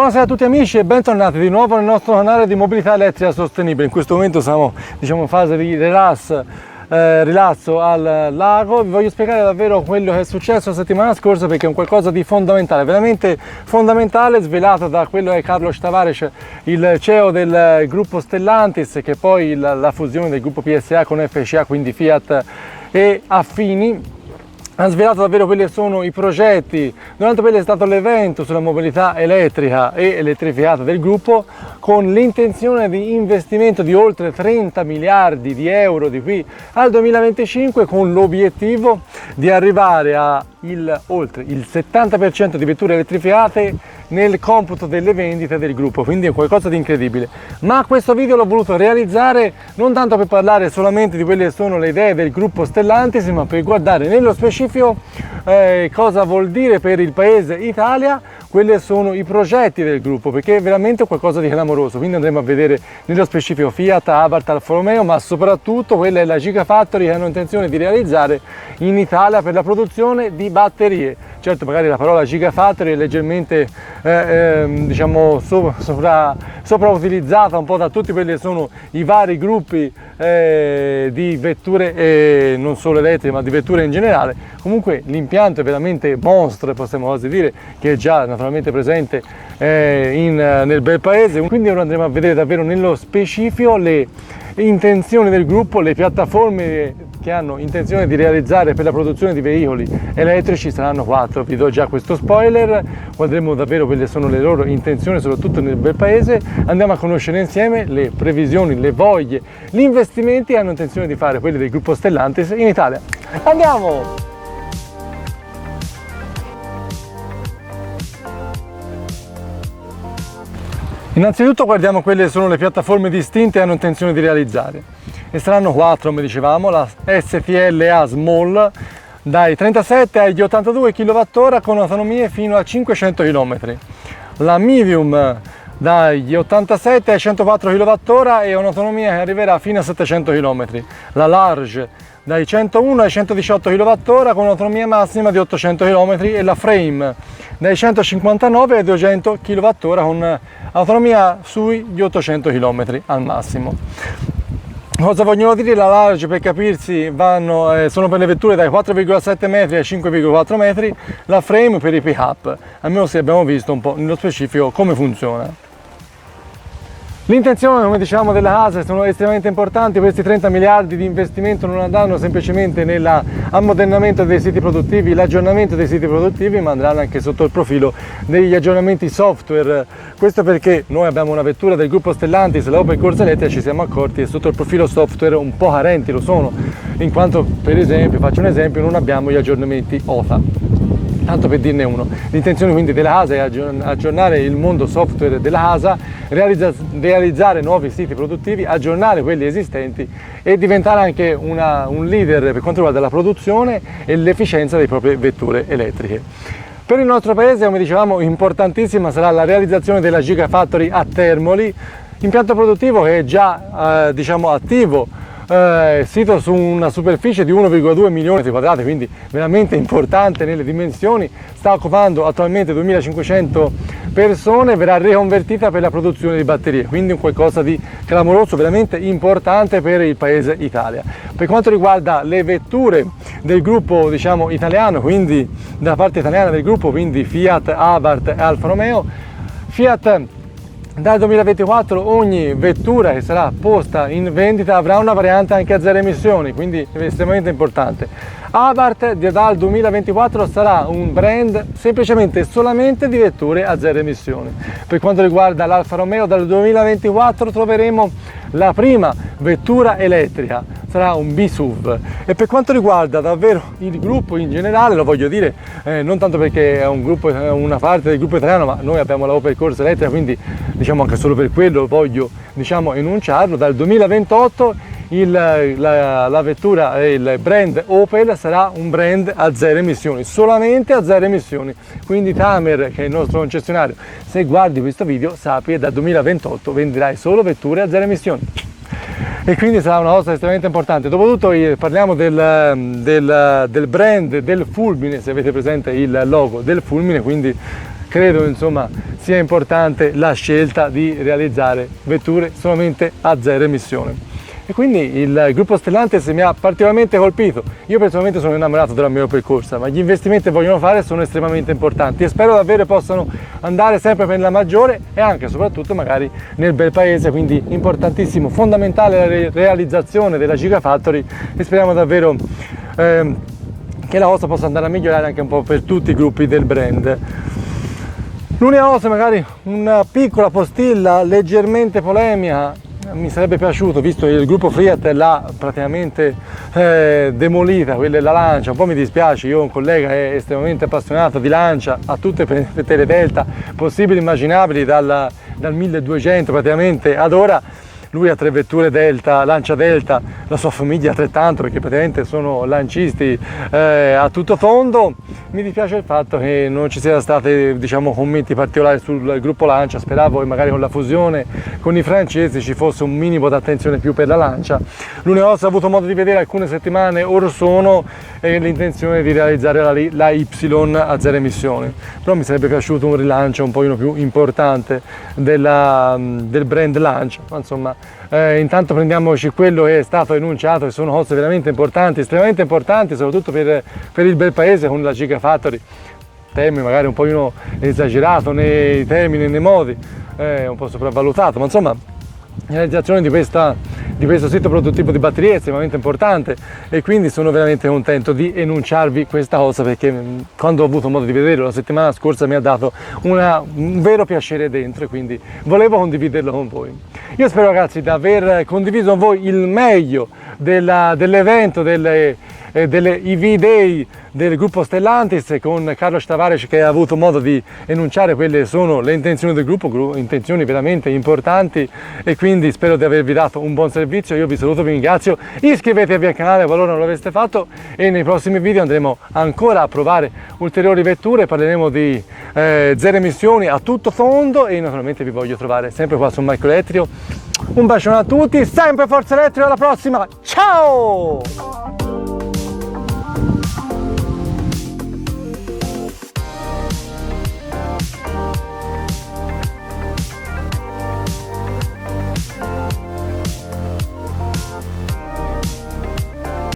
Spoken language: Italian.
Buonasera a tutti amici e bentornati di nuovo nel nostro canale di mobilità elettrica sostenibile. In questo momento siamo in fase di rilascio al lago. Vi voglio spiegare davvero quello che è successo la settimana scorsa, perché è un qualcosa di fondamentale, veramente fondamentale, svelato da quello che è Carlos Tavares, il CEO del gruppo Stellantis, che poi la fusione del gruppo PSA con FCA, quindi Fiat e affini. Ha svelato davvero quelli che sono i progetti durante quello che è stato l'evento sulla mobilità elettrica e elettrificata del gruppo, con l'intenzione di investimento di oltre 30 miliardi di euro di qui al 2025, con l'obiettivo di arrivare a oltre il 70% di vetture elettrificate nel computo delle vendite del gruppo, quindi è qualcosa di incredibile. Ma questo video l'ho voluto realizzare non tanto per parlare solamente di quelle che sono le idee del gruppo Stellantis, ma per guardare nello specifico cosa vuol dire per il paese Italia quelli sono i progetti del gruppo, perché è veramente qualcosa di clamoroso. Quindi andremo a vedere nello specifico Fiat, Abarth, Alfa Romeo, ma soprattutto quella è la Gigafactory che hanno intenzione di realizzare in Italia per la produzione di batterie. Certo, magari la parola Gigafactory è leggermente soprautilizzata un po' da tutti quelli che sono i vari gruppi di vetture, non solo elettriche ma di vetture in generale. Comunque l'impianto è veramente mostro, possiamo così dire, che è già naturalmente presente nel bel paese. Quindi ora andremo a vedere davvero nello specifico le intenzioni del gruppo, le piattaforme che hanno intenzione di realizzare per la produzione di veicoli elettrici. Saranno 4, vi do già questo spoiler. Guarderemo davvero quelle sono le loro intenzioni, soprattutto nel bel paese. Andiamo a conoscere insieme le previsioni, le voglie, gli investimenti che hanno intenzione di fare quelli del gruppo Stellantis in Italia. Andiamo! Innanzitutto guardiamo quelle che sono le piattaforme distinte che hanno intenzione di realizzare, e saranno 4 come dicevamo: la STLA Small dai 37 agli 82 kWh con autonomie fino a 500 km, la Medium dagli 87 ai 104 kWh e un'autonomia che arriverà fino a 700 km, la Large dai 101 ai 118 kWh con un'autonomia massima di 800 km e la Frame dai 159 ai 200 kWh con autonomia sugli 800 km al massimo. Cosa vogliono dire? La Large, per capirsi, sono per le vetture dai 4,7 metri ai 5,4 metri, la Frame per i pick-up, almeno se abbiamo visto un po' nello specifico come funziona. L'intenzione, come diciamo, della casa sono estremamente importanti. Questi 30 miliardi di investimento non andranno semplicemente nell'ammodernamento dei siti produttivi, l'aggiornamento dei siti produttivi, ma andranno anche sotto il profilo degli aggiornamenti software. Questo perché noi abbiamo una vettura del gruppo Stellantis, la Opel Corsa Elettrica, ci siamo accorti che sotto il profilo software un po' carenti lo sono, in quanto, per esempio, faccio un esempio, non abbiamo gli aggiornamenti OTA. Tanto per dirne uno. L'intenzione quindi della casa è aggiornare il mondo software della casa, realizzare nuovi siti produttivi, aggiornare quelli esistenti e diventare anche un leader per quanto riguarda la produzione e l'efficienza delle proprie vetture elettriche. Per il nostro paese, come dicevamo, importantissima sarà la realizzazione della Gigafactory a Termoli, impianto produttivo che è già attivo, sito su una superficie di 1,2 milioni di quadrati, quindi veramente importante nelle dimensioni, sta occupando attualmente 2500 persone, verrà riconvertita per la produzione di batterie, quindi un qualcosa di clamoroso, veramente importante per il paese Italia. Per quanto riguarda le vetture del gruppo italiano, quindi dalla parte italiana del gruppo, quindi Fiat, Abarth e Alfa Romeo, Fiat dal 2024 ogni vettura che sarà posta in vendita avrà una variante anche a zero emissioni, quindi è estremamente importante. Abarth dal 2024 sarà un brand semplicemente solamente di vetture a zero emissioni. Per quanto riguarda l'Alfa Romeo, dal 2024 troveremo la prima vettura elettrica, sarà un B-SUV. E per quanto riguarda davvero il gruppo in generale, lo voglio dire non tanto perché è un gruppo, una parte del gruppo italiano, ma noi abbiamo la Opel Corsa Elettrica, quindi anche solo per quello voglio enunciarlo. Dal 2028 la vettura, il brand Opel sarà un brand a zero emissioni, solamente a zero emissioni. Quindi Tamer, che è il nostro concessionario, se guardi questo video sappi che dal 2028 venderai solo vetture a zero emissioni. E quindi sarà una cosa estremamente importante. Dopotutto parliamo del brand del fulmine, se avete presente il logo del fulmine, quindi credo insomma sia importante la scelta di realizzare vetture solamente a zero emissione. E quindi il gruppo Stellantis mi ha particolarmente colpito. Io personalmente sono innamorato della mia Opel Corsa, ma gli investimenti che vogliono fare sono estremamente importanti e spero davvero possano andare sempre per la maggiore e anche e soprattutto magari nel bel paese, quindi importantissimo, fondamentale la realizzazione della Gigafactory e speriamo davvero che la cosa possa andare a migliorare anche un po' per tutti i gruppi del brand. L'unica cosa, magari una piccola postilla leggermente polemica, mi sarebbe piaciuto, visto che il gruppo Fiat l'ha praticamente demolita, quella è la Lancia, un po' mi dispiace, io ho un collega che è estremamente appassionato di Lancia, ha tutte le Delta possibili e immaginabili dal 1200 praticamente ad ora. Lui ha 3 vetture Delta, Lancia Delta, la sua famiglia altrettanto perché praticamente sono lancisti a tutto tondo. Mi dispiace il fatto che non ci siano stati, diciamo, commenti particolari sul gruppo Lancia, speravo che magari con la fusione con i francesi ci fosse un minimo d'attenzione più per la Lancia. L'unica cosa che ho avuto modo di vedere alcune settimane or sono è l'intenzione di realizzare la Y a zero emissioni, però mi sarebbe piaciuto un rilancio un pochino più importante del brand Lancia, ma insomma intanto prendiamoci quello che è stato enunciato, che sono cose veramente importanti, estremamente importanti, soprattutto per il bel paese con la Gigafactory. Termine magari un po' esagerato nei termini e nei modi, un po' sopravvalutato, ma insomma la realizzazione di questo sito produttivo di batterie è estremamente importante e quindi sono veramente contento di enunciarvi questa cosa, perché quando ho avuto modo di vederlo la settimana scorsa mi ha dato un vero piacere dentro e quindi volevo condividerlo con voi. Io spero, ragazzi, di aver condiviso con voi il meglio dell'evento, delle EV Day del gruppo Stellantis con Carlos Tavares, che ha avuto modo di enunciare quelle sono le intenzioni del gruppo, intenzioni veramente importanti, e quindi spero di avervi dato un buon servizio. Io vi saluto, vi ringrazio, iscrivetevi al canale qualora non l'aveste fatto e nei prossimi video andremo ancora a provare ulteriori vetture, parleremo di zero emissioni a tutto tondo e naturalmente vi voglio trovare sempre qua su Marco Elettrico. Un bacione a tutti, sempre Forza Elettrica, alla prossima, ciao!